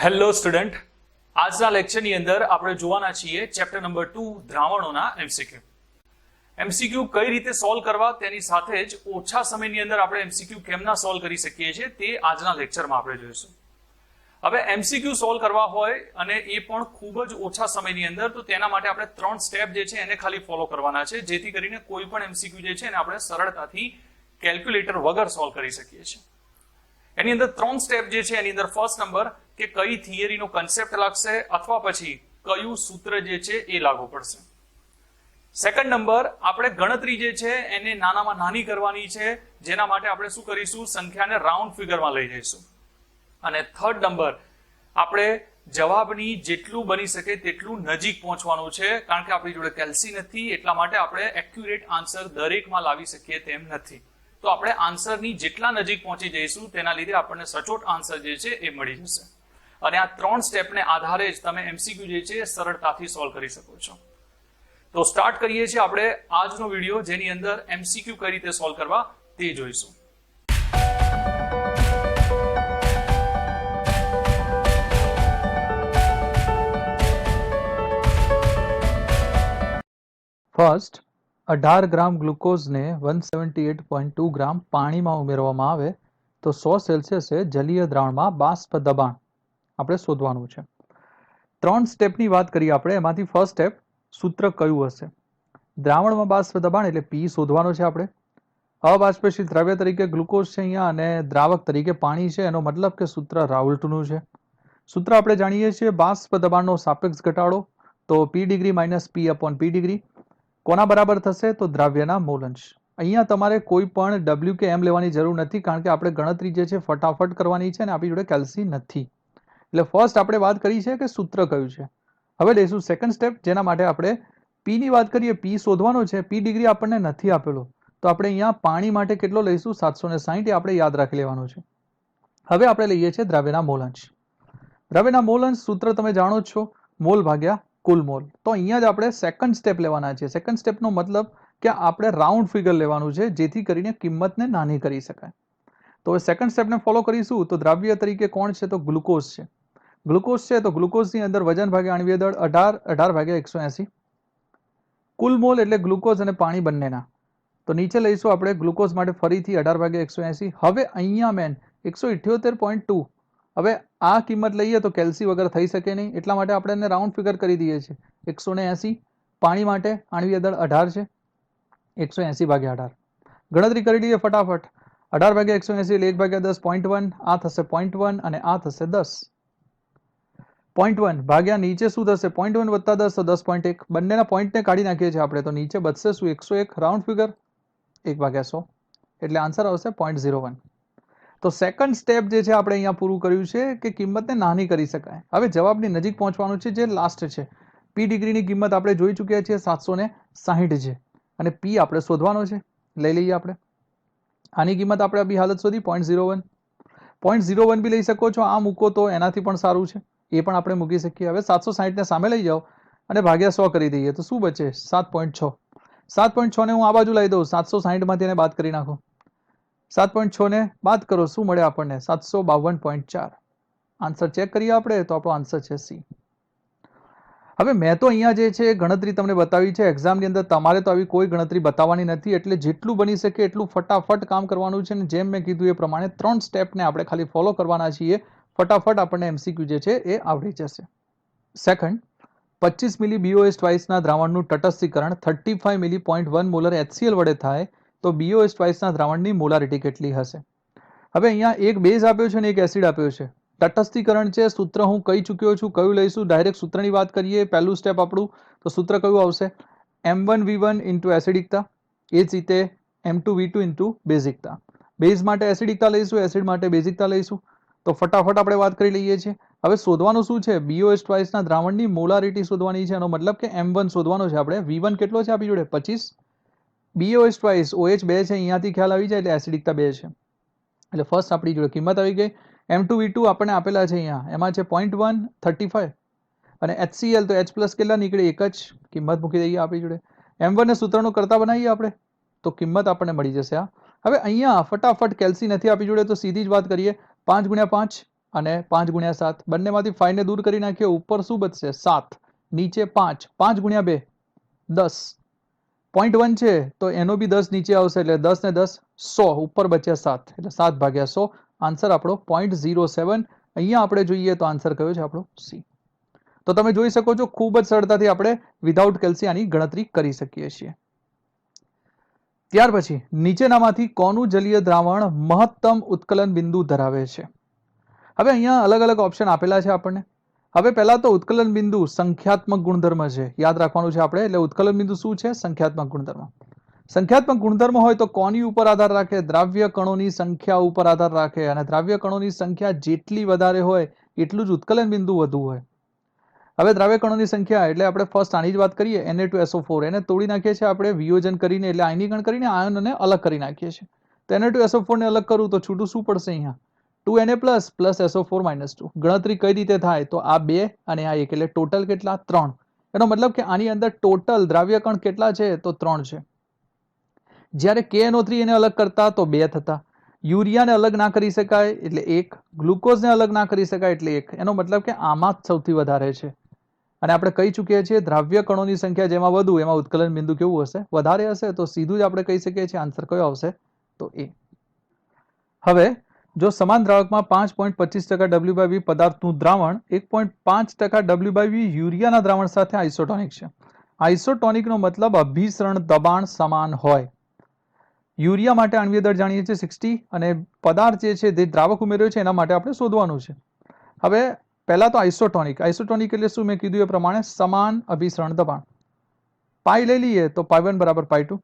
Hello student, આજના લેક્ચરની અંદર આપણે જોવાના છીએ ચેપ્ટર નંબર 2 દ્રાવણોના એમસીક્યુ. એમસીક્યુ કઈ રીતે સોલ્વ કરવા તેની સાથે જ ઓછા સમયની અંદર આપણે એમસીક્યુ કેમના સોલ્વ કરી શકીએ છીએ તે આજના લેક્ચરમાં આપણે જોઈશું. હવે એમસીક્યુ સોલ્વ કરવા હોય અને એ પણ ખૂબ જ ઓછા સમયની અંદર, તો તેના માટે આપણે 3 સ્ટેપ જે છે એને ખાલી ફોલો કરવાના છે, જેથી કરીને કોઈ પણ એમસીક્યુ જે છે એને આપણે સરળતાથી કેલ્ક્યુલેટર વગર સોલ્વ કરી શકીએ છીએ. એની અંદર 3 સ્ટેપ જે છે એની અંદર ફર્સ્ટ નંબર કે કઈ થિયરીનો કન્સેપ્ટ લાગશે અથવા પછી કયું સૂત્ર જે છે એ લાગુ પડશે. સેકન્ડ નંબર, આપણે ગણતરી જે છે એને નાનામાં નાની કરવાની છે, જેના માટે આપણે શું કરીશું, સંખ્યાને રાઉન્ડ ફિગરમાં લઈ જઈશું. અને થર્ડ નંબર, આપણે જવાબની જેટલું બની શકે તેટલું નજીક પહોંચવાનું છે, કારણ કે આપણી જોડે કેલ્સી નથી, એટલા માટે આપણે એક્યુરેટ આન્સર દરેકમાં લાવી શકીએ તેમ નથી. તો આપણે આન્સરની જેટલા નજીક પહોંચી જઈશું તેના લીધે આપણને સચોટ આન્સર જે છે એ મળી જશે. અને આ 3 સ્ટેપને આધારે જ તમે એમસીક્યુ જે છે સરળતાથી સોલ્વ કરી શકો છો. તો સ્ટાર્ટ કરીએ છીએ આપણે આજનો વિડીયો, જેની અંદર એમસીક્યુ કઈ રીતે સોલ્વ કરવા તે જોઈશું. ફર્સ્ટ, 18 ગ્રામ ગ્લુકોઝને 178.2 ગ્રામ પાણીમાં ઉમેરવામાં આવે તો 100 સેલ્સિયસે જલીય દ્રાવણમાં બાષ્પ દબાણ આપણે શોધવાનું છે. 3 સ્ટેપની વાત કરીએ આપણે. એમાંથી ફર્સ્ટ સ્ટેપ, સૂત્ર કયું હશે? દ્રાવણમાં બાષ્પ દબાણ એટલે પી શોધવાનો છે આપણે. અબાષ્પશીલ દ્રવ્ય તરીકે ગ્લુકોઝ છે અહીંયા અને દ્રાવક તરીકે પાણી છે, એનો મતલબ કે સૂત્ર રાઉલ્ટનું છે. સૂત્ર આપણે જાણીએ છીએ, બાષ્પ દબાણનો સાપેક્ષ ઘટાડો તો પી ડિગ્રી માઇનસ પી અપોન પી ડિગ્રી કોના બરાબર થશે? તો દ્રાવ્યના મોલ અંશ. અહીંયા તમારે કોઈ પણ ડબલ્યુ કે એમ લેવાની જરૂર નથી, કારણ કે આપણે ગણતરી જે છે ફટાફટ કરવાની છે અને આપણી જોડે કેલ્સી નથી. એટલે ફર્સ્ટ આપણે વાત કરી છે કે સૂત્ર કયું છે. હવે લઈશું સેકન્ડ સ્ટેપ, જેના માટે આપણે પી ની વાત કરીએ. પી શોધવાનો છે. પી ડિગ્રી આપણને નથી આપેલો, તો આપણે અહીંયા પાણી માટે કેટલો લઈશું? 760. એ આપણે યાદ રાખી લેવાનું છે. હવે આપણે લઈએ છીએ દ્રાવ્યના મોલ અંશ. દ્રાવ્યના મોલ અંશ સૂત્ર તમે જાણો જ છો, મોલ ભાગ્યા કુલ મોલ. તો અહીંયા જ આપણે સેકન્ડ સ્ટેપ લેવાના છે. સેકન્ડ સ્ટેપનો મતલબ કે આપણે રાઉન્ડ ફિગર લેવાનું છે, જેથી કરીને કિંમતને નાની કરી શકાય. તો સેકન્ડ સ્ટેપને ફોલો કરીશું. તો દ્રાવ્ય તરીકે કોણ છે? તો ગ્લુકોઝ છે. ગ્લુકોઝ છે તો ગ્લુકોઝની અંદર વજન ભાગ્યા આણ્વીય દળ 18 ભાગ્યા 180. કુલ મોલ એટલે ગ્લુકોઝ અને પાણી બંનેના. તો નીચે લઈશું આપણે ગ્લુકોઝ માટે ફરીથી 18 ભાગ્યા 180. હવે અહીંયા મેન 178.2. હવે આ કિંમત લઈએ તો કેલ્સી વગર થઈ શકે નહીં, એટલા માટે આપણે એને રાઉન્ડ ફિગર કરી દઈએ છીએ. 180. પાણી માટે આણ્વીય દળ 18 છે, 180 ભાગ્યા 18. ગણતરી કરી લઈએ ફટાફટ. 18 ભાગ્યા 180 એટલે 1 ભાગ્યા 10, 0.1. આ થશે 0.1 અને આ થશે 10. 0.1 ભાગ્યા નીચે શું થશે? 0.1 વત્તા 10 તો 10.1. બંનેના પોઈન્ટને કાઢી નાખીએ છીએ આપણે, તો નીચે બચશે શું? 101. રાઉન્ડ ફિગર 1 ભાગ્યા 100 એટલે આન્સર આવશે 0.01. તો સેકન્ડ સ્ટેપ જે છે આપણે અહીંયા પૂરું કર્યું છે કે કિંમતને નાની કરી શકાય. હવે જવાબની નજીક પહોંચવાનું છે, જે લાસ્ટ છે. પી ડિગ્રીની કિંમત આપણે જોઈ ચૂક્યા છીએ, 760 છે, અને પી આપણે શોધવાનો છે. લઈ લઈએ આપણે. આની કિંમત આપણે અભી હાલત શોધી 0.01. 0.01 બી લઈ શકો છો, આ મૂકો તો એનાથી પણ સારું છે, એ પણ આપણે મૂકી શકીએ. હવે 760ને સામે લઈ જાઓ અને ભાગ્યા 100 કરી દઈએ તો શું બચે? 7.6. 7.6 ને હું આ બાજુ લઈ દઉં, 760માંથી એને બાદ કરી નાખો. 7.6 ને બાદ કરો, શું મળે આપણને? 752.4. આન્સર ચેક કરીએ આપણે, તો આપણો આન્સર છે સી. હવે મેં તો અહીંયા જે છે ગણતરી તમને બતાવી છે. એક્ઝામની અંદર તમારે તો આવી કોઈ ગણતરી બતાવવાની નથી, એટલે જેટલું બની શકે એટલું ફટાફટ કામ કરવાનું છે. અને જેમ મેં કીધું એ પ્રમાણે 3 સ્ટેપને આપણે ખાલી ફોલો કરવાના છીએ. ફટાફટ આપણને એમસીક્યુ જે છે એ આવડી જશે. સેકન્ડ, 25 મિલી BOH ટ્વાઇસના દ્રાવણનું તટસ્થીકરણ 35 મિલી 0.1 મોલર HCl વડે થાય તો BOH ટ્વાઇસના દ્રાવણની મોલારિટી કેટલી હશે? હવે અહીંયા એક બેઝ આપ્યો છે અને એક એસિડ આપ્યો છે. તટસ્થીકરણ છે, સૂત્ર હું કહી ચૂક્યો છું. કયું લઈશું? ડાયરેક્ટ સૂત્રની વાત કરીએ. પહેલું સ્ટેપ આપણું, તો સૂત્ર કયું આવશે? M1V1 ઇન્ટુ એસિડિકતા, એ જ રીતે M2V2 ઇન્ટુ બેઝિકતા. બેઝ માટે એસિડિકતા લઈશું, એસિડ માટે બેઝિકતા લઈશું. તો ફટાફટ આપણે વાત કરી લઈએ છીએ. હવે શોધવાનું શું છે? BOH ટ્વાઇસના દ્રાવણની મોલારિટી શોધવાની છે. એનો મતલબ કે M1 શોધવાનો છે આપણે. V1 કેટલો છે આપણી જોડે? 25. BOH ટ્વાઇસ OH 2 છે, અહીંયાથી ખ્યાલ આવી જાય એટલે એસિડિકતા 2 છે. એટલે ફર્સ્ટ આપણી જોડે કિંમત આવી ગઈ. M2V2 આપણને આપેલા છે અહીંયા, એમાં છે 0.1 35 અને HCl તો H પ્લસ કેટલા નીકળે? એક જ. કિંમત મૂકી દઈએ આપણી જોડે. M1 ને સૂત્રનું કરતા બનાવીએ આપણે, તો કિંમત આપણને મળી જશે. હવે અહીંયા ફટાફટ કેલ્સી નથી આપણી જોડે, તો સીધી જ વાત કરીએ. 5 ગુણ્યા 5 અને 5 ગુણ્યા 7, બંનેમાંથી 5 ને દૂર કરી નાખીએ, ઉપર શું બચશે 7, નીચે 5, 5 ગુણ્યા 2 10, 0.1 છે તો એનો બી 10 નીચે આવશે, એટલે 10 ને 10 100, ઉપર બચ્યા 7, એટલે 7 ભાગ્યા 100, આન્સર આપણો 0.07. અહીંયા આપણે જોઈએ તો આન્સર કયો છે આપણો સી. તો તમે જોઈ શકો છો ખૂબ જ સરળતાથી આપણે વિધાઉટ કેલ્સી આની ગણતરી કરી શકીએ છીએ. ત્યાર પછી નીચેનામાંથી કોનું જલીય દ્રાવણ મહત્તમ ઉત્કલન બિંદુ ધરાવે છે? હવે અહીંયા અલગ અલગ ઓપ્શન આપેલા છે આપણને. હવે પહેલા તો ઉત્કલન બિંદુ સંખ્યાત્મક ગુણધર્મ છે, યાદ રાખવાનું છે આપણે. એટલે ઉત્કલન બિંદુ શું છે? સંખ્યાત્મક ગુણધર્મ. સંખ્યાત્મક ગુણધર્મ હોય તો કોની ઉપર આધાર રાખે? દ્રાવ્ય કણોની સંખ્યા ઉપર આધાર રાખે, અને દ્રાવ્ય કણોની સંખ્યા જેટલી વધારે હોય એટલું જ ઉત્કલન બિંદુ વધુ હોય. હવે દ્રાવ્ય કણોની સંખ્યા એટલે આપણે ફર્સ્ટ આની જ વાત કરીએ, Na2SO4, એને તોડી નાખીએ છીએ આપણે વિયોજન કરીને, એટલે આયનીકરણ કરીને આયનોને અલગ કરી નાખીએ છીએ. તો Na2SO4 ને અલગ કરું તો છૂટું શું પડશે? અહીંયા 2Na પ્લસ SO4 -2. ગણતરી કઈ રીતે થાય? તો આ 2 અને આ 1, એટલે ટોટલ કેટલા? 3. એનો મતલબ કે આની અંદર ટોટલ દ્રાવ્ય કણ કેટલા છે? તો 3 છે. જ્યારે KNO3 એને અલગ કરતા તો 2 થતા. યુરિયાને અલગ ના કરી શકાય એટલે 1, ગ્લુકોઝને અલગ ના કરી શકાય એટલે 1. એનો મતલબ કે આમાં જ સૌથી વધારે છે. અને આપણે કહી ચૂકીએ છીએ દ્રાવ્ય કણોની સંખ્યા જેમાં વધુ એમાં ઉત્કલન બિંદુ કેવું હશે? વધારે હશે. તો સીધું જ આપણે કહી શકીએ છીએ આન્સર કયો આવશે? તો એ. હવે જો સમાન દ્રાવકમાં 5.25% WV પદાર્થનું દ્રાવણ 1.5% WV યુરિયાના દ્રાવણ સાથે આઇસોટોનિક છે. આઇસોટોનિકનો મતલબ અભિસરણ દબાણ સમાન હોય. યુરિયા માટે આણ્વીય દળ જાણીએ છીએ 60, અને પદાર્થ જે છે તે દ્રાવક ઉમેર્યો છે એના માટે આપણે શોધવાનું છે. હવે પહેલા તો આઇસોટોનિક. આઇસોટોનિક એટલે શું? મેં કીધું એ પ્રમાણે સમાન અભિસરણ દબાણ. પાઈ લઈ લઈએ તો π1 બરાબર π2.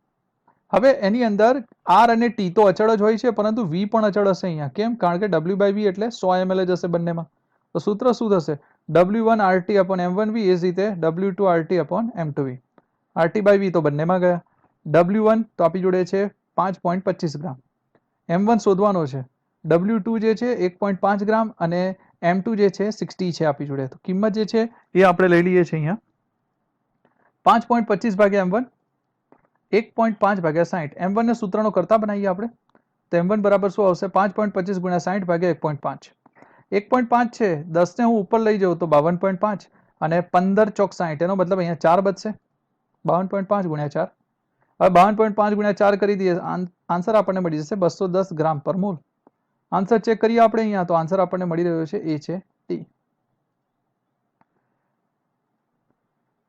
હવે એની અંદર R અને T તો અચળ જ હોય છે, પરંતુ V પણ અચળ હશે અહીંયા. કેમ? કારણ કે WV એટલે 100 ml જ હશે બંનેમાં. તો સૂત્ર શું થશે? W1 RT upon M1V એ જ રીતે W2 RT upon M2V. RT/V તો બંનેમાં ગયા. W1 તો આપણી જોડે છે 5.25 ગ્રામ. M1 શોધવાનો છે. W2 જે છે 1.5 ગ્રામ અને M2 જે છે 60 છે આપણી જોડે. તો કિંમત જે છે એ આપણે લઈ લઈએ છીએ અહીંયા 5.25 ભાગ્યા M1, 1.5 ભાગ્યા 60. M1 ને સૂત્રનો કરતા બનાવીએ આપણે. તો M1 બરાબર શું આવશે? 5.25 ગુણ્યા 60 ભાગ્યા 1.5. 1.5 છે, 10 ને હું ઉપર લઈ જાઉં તો 52.5, અને 15 ચોક 60, એનો મતલબ અહીંયા 4 બચશે. 52.5 ગુણ્યા 4. હવે 52.5 ગુણ્યા 4 કરી દઈએ, આન્સર આપણને મળી જશે 210 ગ્રામ પર મોલ. આન્સર ચેક કરીએ આપણે અહીંયા, તો આન્સર આપણને મળી રહ્યો છે એ છે ડી.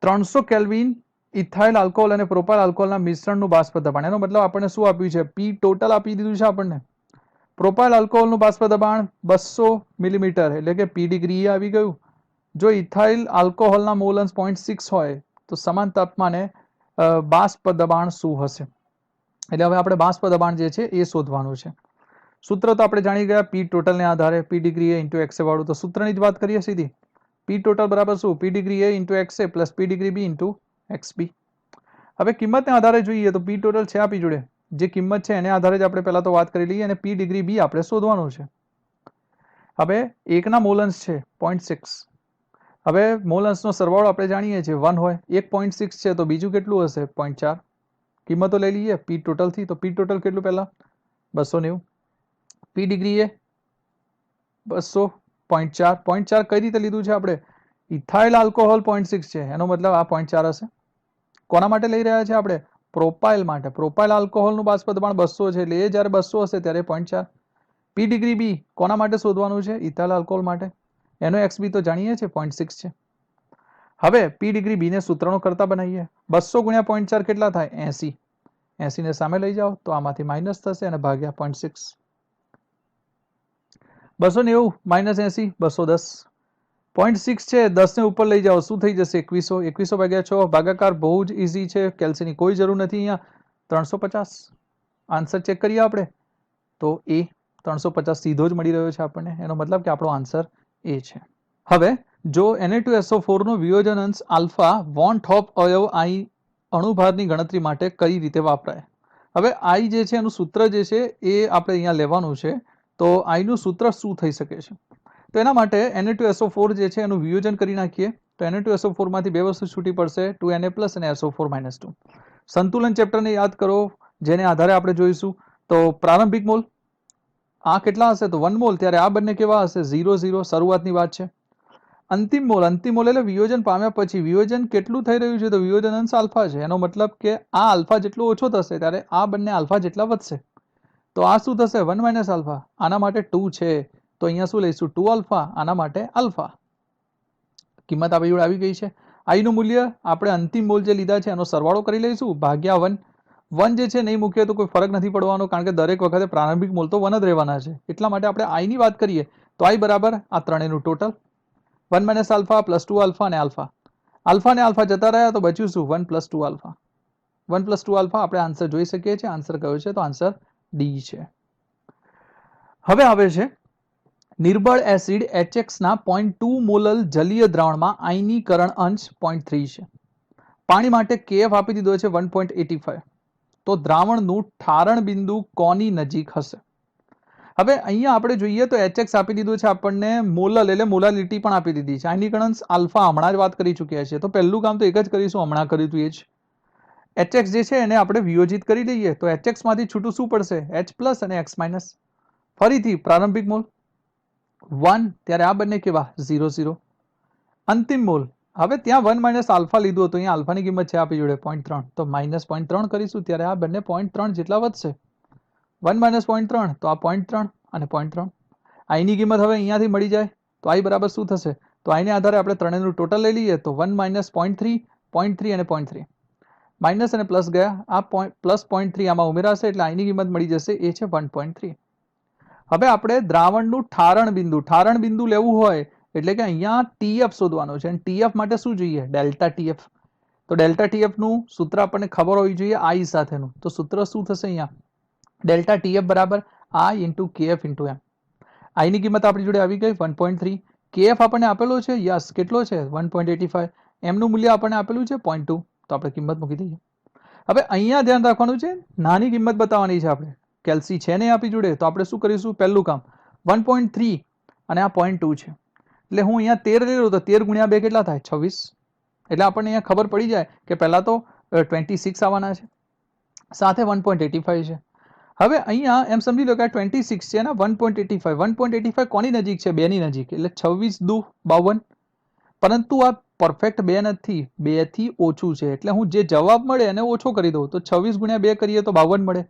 300 કેલ્વિન ઇથાઇલ આલ્કોહોલ અને પ્રોપાઇલ આલ્કોહોલના મિશ્રણનું બાષ્પ દબાણ. એનો મતલબ આપણને શું આપ્યું છે? પી ટોટલ આપી દીધું છે આપણને. પ્રોપાઇલ આલ્કોહોલનું બાષ્પ દબાણ 200 મિલીમીટર, એટલે કે પી ડિગ્રી આવી ગયું. જો ઇથાઇલ આલ્કોહોલના મોલ અંશ 0.6 હોય તો સમાન તાપમાને બાષ્પ દબાણ શું હશે? એટલે હવે આપણે બાષ્પ દબાણ જે છે એ શોધવાનું છે. સૂત્ર તો આપણે જાણી ગયા પી ટોટલને આધારે, પી ડિગ્રી એ ઇન્ટુ એક્સ વાળું. તો સૂત્રની જ વાત કરીએ સીધી. પી ટોટલ બરાબર શું? P degree A into X plus P degree B into X B. હવે કિંમતને આધારે જોઈએ તો પી ટોટલ છે આપણી જોડે, જે કિંમત છે એને આધારે જ આપણે પહેલા તો વાત કરી લઈએ, અને પી ડિગ્રી બી આપણે શોધવાનું છે. હવે એકના મોલ અંશ છે 0.6. હવે મોલ અંશનો સરવાળો આપણે જાણીએ છીએ 1 હોય. 1.6 છે તો બીજું કેટલું હશે? 0.4. કિંમતો લઈ લઈએ પી ટોટલથી. તો પી ટોટલ કેટલું? પહેલા 290. પી ડિગ્રી એ 200.4. 0.4 કઈ રીતે લીધું છે આપણે? ઇથાઇલ આલ્કોહોલ 0.6 છે, એનો મતલબ આ 0.4 હશે. કોના માટે લઈ રહ્યા છે આપણે? પ્રોપાઇલ માટે. પ્રોપાઇલ આલ્કોહોલનું બાષ્પ દબાણ 200 છે, એટલે એ જ્યારે 200 હશે ત્યારે 0.4. પી ડિગ્રી બી કોના માટે શોધવાનું છે? ઇથાઇલ આલ્કોહોલ માટે. એનો એક્સ બી તો જાણીએ છીએ 0.6 છે. હવે પી ડિગ્રી બી ને સૂત્રનો કરતા બનાવીએ. 200 ગુણ્યા 0.4 કેટલા થાય? 80. 80 ને સામે લઈ જાઓ તો આમાંથી માઇનસ થશે અને ભાગ્યા 0.6. 290 માઇનસ 80 210. 0.6 છે, 10 ને ઉપર લઈ જાઓ શું થઈ જશે? 2100. 2100 ભાગ્યા 6, ભાગાકાર બહુ જ ઇઝી છે, કેલ્સીની કોઈ જરૂર નથી અહીંયા. 350. આન્સર ચેક કરીએ આપણે તો એ 350 સીધો જ મળી રહ્યો છે આપણને. એનો મતલબ કે આપણો આન્સર એ છે. હવે જો Na2SO4 નો વિયોજન અંશ આલ્ફા વોન ટોપ અવયવ આઈ અણુભારની ગણતરી માટે કઈ રીતે વાપરાય? હવે આઈ જે છે એનું સૂત્ર જે છે એ આપણે અહીંયા લેવાનું છે. તો આઈનું સૂત્ર શું થઈ શકે છે? તો એના માટે Na2SO4 જે છે એનું વિયોજન કરી નાખીએ. તો Na2SO4 માંથી બે વસ્તુ છૂટી પડશે, 2Na પ્લસ અને SO4 -2. સંતુલન ચેપ્ટરને યાદ કરો, જેને આધારે આપણે જોઈશું. તો પ્રારંભિક મોલ આ કેટલા હશે તો 1 મોલ, ત્યારે આ બંને કેવા હશે 0 0, શરૂઆતની વાત છે. અંતિમ મોલ એટલે વિયોજન પામ્યા પછી વિયોજન કેટલું થઈ રહ્યું છે તો વિયોજન અંશ આલ્ફા છે. એનો મતલબ કે આ આલ્ફા જેટલો ઓછો થશે ત્યારે આ બંને આલ્ફા જેટલા વધશે. તો આ શું થશે 1 માઇનસ આલ્ફા, આના માટે 2 છે તો અહીંયા શું લઈશું 2 આલ્ફા, આના માટે આલ્ફા. કિંમત આપણી જોડે આવી ગઈ છે. આઈ નું મૂલ્ય આપણે અંતિમ મોલ જે લીધા છે એનો સરવાળો કરી લઈશું ભાગ્યા 1. 1 જે છે નહીં મૂકીએ તો કોઈ ફરક નથી પડવાનો, કારણ કે દરેક વખતે પ્રારંભિક મોલ તો 1 જ રહેવાના છે. એટલા માટે આપણે આઈ ની વાત કરીએ તો આઈ બરાબર આ ત્રણેયનું total 1 minus alpha plus 2 alpha અને આલ્ફા. આલ્ફા ને આલ્ફા જતા રહ્યા તો બચ્યું શું 1 પ્લસ 2 આલ્ફા. 1 પ્લસ 2 આલ્ફા આપણે આન્સર જોઈ શકીએ છીએ. આન્સર કયો છે તો આન્સર ડી છે. હવે આવે છે નિર્બળ એસિડ HX ના 0.2 મોલલ જલીય દ્રાવણમાં આયનીકરણ અંશ 0.3 છે. પાણી માટે KF આપી દીધો છે 1.85. તો દ્રાવણનું ઠારણ બિંદુ કોની નજીક હશે? હવે અહીંયા આપણે જોઈએ તો HX આપી દીધું છે આપણને, મોલલ એટલે મોલાલિટી પણ આપી દીધી છે. આયનીકરણ અંશ આલ્ફા હમણાં જ વાત કરી ચૂક્યા છીએ, તો પહેલું કામ તો એક જ કરીશું, હમણાં કર્યું હતું એ જ. HX જે છે એને આપણે વિયોજિત કરી દઈએ તો HX માંથી છૂટું શું પડશે H પ્લસ અને X માઇનસ. ફરીથી પ્રારંભિક મોલ 1, ત્યારે આ બંને કેવા 0 0. અંતિમ મોલ હવે ત્યાં 1 માઇનસ આલ્ફા લીધું હતું, અહીંયા આલ્ફાની કિંમત છે આપણી જોડે 0.3, તો માઇનસ 0.3 કરીશું ત્યારે આ બંને 0.3 જેટલા વધશે. 1 માઇનસ 0.3 તો આ 0.3 અને 0.3. આઈની કિંમત હવે અહીંયાથી મળી જાય તો આઈ બરાબર શું થશે તો આઈને આધારે આપણે ત્રણેયનું ટોટલ લઈ લઈએ તો 1 માઇનસ 0.3, 0.3 અને 0.3. માઇનસ અને પ્લસ ગયા, આ પ્લસ 0.3 આમાં ઉમેરાશે એટલે આઈની કિંમત મળી જશે એ છે 1.3. હવે આપણે દ્રાવણનું ઠારણ બિંદુ લેવું હોય એટલે કે અહીંયા TF શોધવાનું છે અને TF માટે શું જોઈએ ડેલ્ટા TF. તો ડેલ્ટા TF નું સૂત્ર આપણને ખબર હોવી જોઈએ I સાથેનું. તો સૂત્ર શું થશે અહીંયા ડેલ્ટા TF બરાબર I into KF into M. I ની કિંમત આપણી જોડે આવી ગઈ 1.3. KF આપણને આપેલો છે યસ કેટલો છે 1.85. M નું મૂલ્ય આપણને આપેલું છે 0.2. તો આપણે કિંમત મૂકી દઈએ. હવે અહીંયા ધ્યાન રાખવાનું છે, નાની કિંમત બતાવવાની છે આપણે. કેલ્સી છે ને આપણી જોડે તો આપણે શું કરીશું, પહેલું કામ 1.3 અને આ 0.2 છે એટલે હું અહીંયા 13 લઈ લઉં તો 13 ગુણ્યા 2 કેટલા થાય 26. એટલે આપણને અહીંયા ખબર પડી જાય કે પહેલા તો 26 આવવાના છે, સાથે 1.85 છે. હવે અહીંયા એમ સમજી લો કે આ 26 છે અને 1.85. 1.85 કોની નજીક છે 2 ની નજીક, એટલે 26 દુ 52. પરંતુ આ પરફેક્ટ 2 નથી, 2 થી ઓછું છે એટલે હું જે જવાબ મળે એને ઓછો કરી દઉં. તો 26 ગુણ્યા 2 કરીએ તો 52 મળે.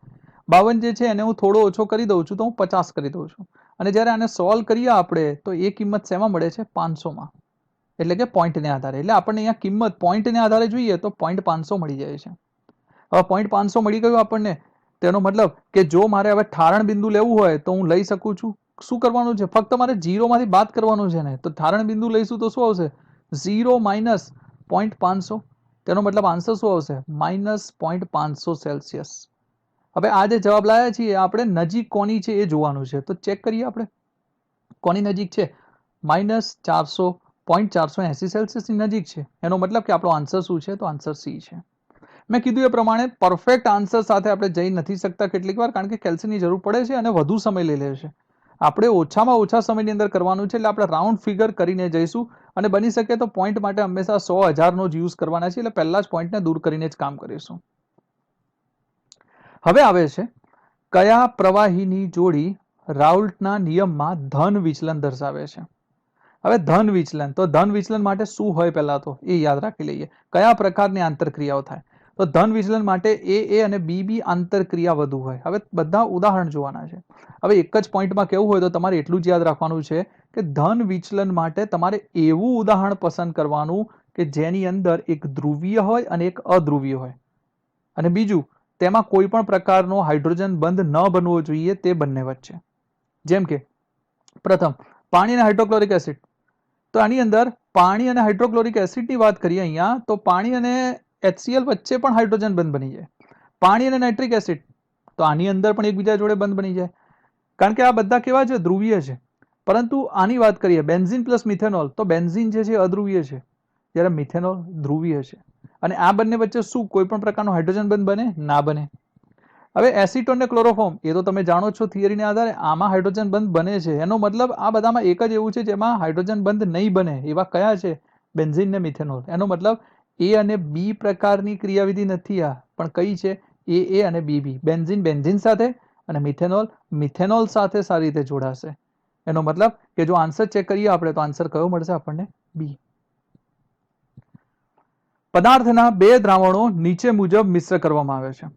52 જે છે એને હું થોડો ઓછો કરી દઉં છું તો હું 50 કરી દઉં છું. અને જ્યારે આને સોલ્વ કરીએ આપણે તો એ કિંમત શેમાં મળે છે 500 માં, એટલે કે પોઈન્ટને આધારે. એટલે આપણને અહીંયા કિંમત પોઈન્ટને આધારે જોઈએ તો 0.500 મળી જાય છે. હવે 0.500 મળી ગયું આપણને, તેનો મતલબ કે જો મારે હવે ઠારણ બિંદુ લેવું હોય તો હું લઈ શકું છું. શું કરવાનું છે, ફક્ત મારે 0 માંથી બાદ કરવાનું છે ને, તો ઠારણ બિંદુ લઈશું તો શું આવશે 0 માઇનસ 0.500. તેનો મતલબ આન્સર શું આવશે માઇનસ 0.500 સેલ્સિયસ. હવે આ જે જવાબ લાયા છીએ આપણે નજીક કોની છે એ જોવાનું છે, તો ચેક કરીએ આપણે કોની નજીક છે માઇનસ 480 સેલ્સિયસની નજીક છે. એનો મતલબ કે આપણો આન્સર શું છે તો આન્સર સી છે. મેં કીધું એ પ્રમાણે પરફેક્ટ આન્સર સાથે આપણે જઈ નથી શકતા કેટલીક વાર, કારણ કે કેલ્સીની જરૂર પડે છે અને વધુ સમય લઈ લે છે. આપણે ઓછામાં ઓછા સમયની અંદર કરવાનું છે એટલે આપણે રાઉન્ડ ફિગર કરીને જઈશું અને બની શકે તો પોઈન્ટ માટે હંમેશા 100,000નો જ યુઝ કરવાના છે, એટલે પહેલા જ પોઈન્ટને દૂર કરીને જ કામ કરીશું. હવે આવે છે કયા પ્રવાહીની જોડી રાઉલ્ટના નિયમમાં ધન વિચલન દર્શાવે છે? હવે ધન વિચલન, તો ધન વિચલન માટે શું હોય પહેલા તો એ યાદ રાખી લઈએ. કયા પ્રકારની આંતરક્રિયાઓ થાય? તો ધન વિચલન માટે A અને B આંતરક્રિયા વધુ હોય. હવે બધા ઉદાહરણ જોવાના છે. હવે એક જ પોઈન્ટમાં કેવું હોય તો તમારે એટલું જ યાદ રાખવાનું છે કે ધન વિચલન માટે તમારે એવું ઉદાહરણ પસંદ કરવાનું કે જેની અંદર એક ધ્રુવીય હોય અને એક અધ્રુવીય હોય, અને બીજું તેમાં કોઈ પણ પ્રકારનો હાઇડ્રોજન બંધ ન બનવો જોઈએ તે બંને વચ્ચે. જેમ કે પ્રથમ પાણી અને હાઇડ્રોક્લોરિક એસિડ, તો આની અંદર પાણી અને હાઇડ્રોક્લોરિક એસિડની વાત કરીએ અહીંયા તો પાણી અને HCl વચ્ચે પણ હાઇડ્રોજન બંધ બની જાય. પાણી અને નાઇટ્રિક એસિડ, તો આની અંદર પણ એકબીજા જોડે બંધ બની જાય, કારણ કે આ બધા કેવા છે ધ્રુવીય છે. પરંતુ આની વાત કરીએ બેન્ઝીન પ્લસ મિથેનોલ, તો બેન્ઝીન જે છે અધ્રુવીય છે જ્યારે મિથેનોલ ધ્રુવીય છે. અને આ બંને વચ્ચે શું કોઈ પણ પ્રકારનો હાઇડ્રોજન બંધ બને ના બને. હવે એસિટોન ને ક્લોરોફોર્મ એ તો તમે જાણો છો થિયરીને આધારે આમાં હાઇડ્રોજન બંધ બને છે. એનો મતલબ આ બધામાં એક જ એવું છે જેમાં હાઇડ્રોજન બંધ નહીં બને, એવા કયા છે બેન્ઝીન ને મિથેનોલ. એનો મતલબ A અને B પ્રકારની ક્રિયાવિધિ નથી આ, પણ કઈ છે A અને B. બેન્ઝીન બેન્ઝીન સાથે અને મિથેનોલ સાથે સારી રીતે જોડાશે. એનો મતલબ કે જો આન્સર ચેક કરીએ આપણે તો આન્સર કયો મળશે આપણને? બી. પદાર્થના બે દ્રાવણો નીચે મુજબ મિશ્ર કરવામાં આવે છે.